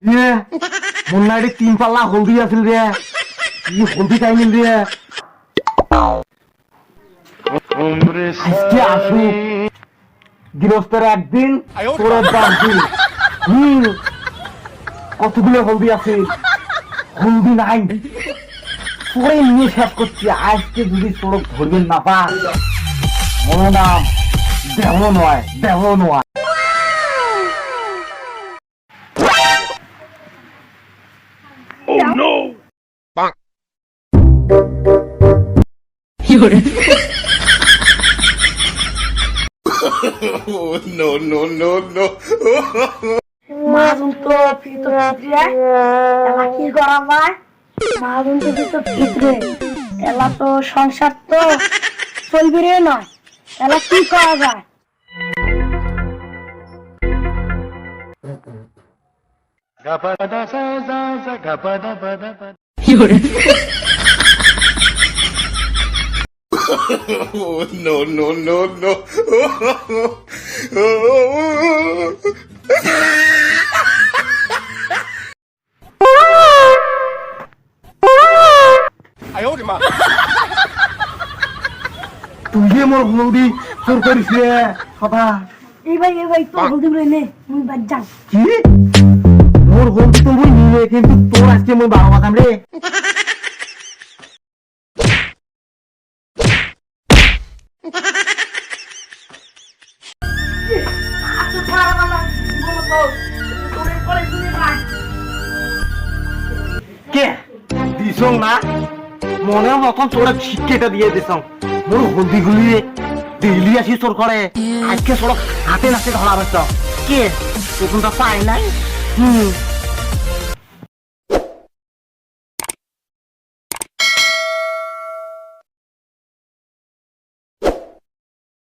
হ্যাঁ মুন্নাটি 3 পাল্লা হলদি আছিল রে কি হলদি টাইমিল রে আজকে আসু গৃহস্থের একদিন তোর 10 দিন কতগুলো হলদি আছে হলদি নাই পরে নিয়ে শেষ করছি আজকে যদি সড়ক ধরবেন না পা মনে নাম দেহ নয় দেহ নয় Oh no! Bonk. Oh no no no no! মাদুন তো ভিতরে এলা কি করা যায় মাদুন তো ভিতরে এলা তো সংসার তো চলবে রে নয় এলা কি করা যায় Oh no no no no! তুই যে মোর হলদি চোর করিস রে কথা এই ভাই তো হলদি বলে নে মুই বাদ যান কি মোর হলদি তো মুই নিয়ে কিন্তু তোর আজকে মোর বাবা বাদাম রে কে দিছং না মনে মতন তোরা শিক্ষাটা দিয়ে দিছং মোর হলদি গুলি ডেইলি আসি চোর করে আজকে সড়ক হাতে নাতে ধরা হয়েছ কে তখন তো পাই নাই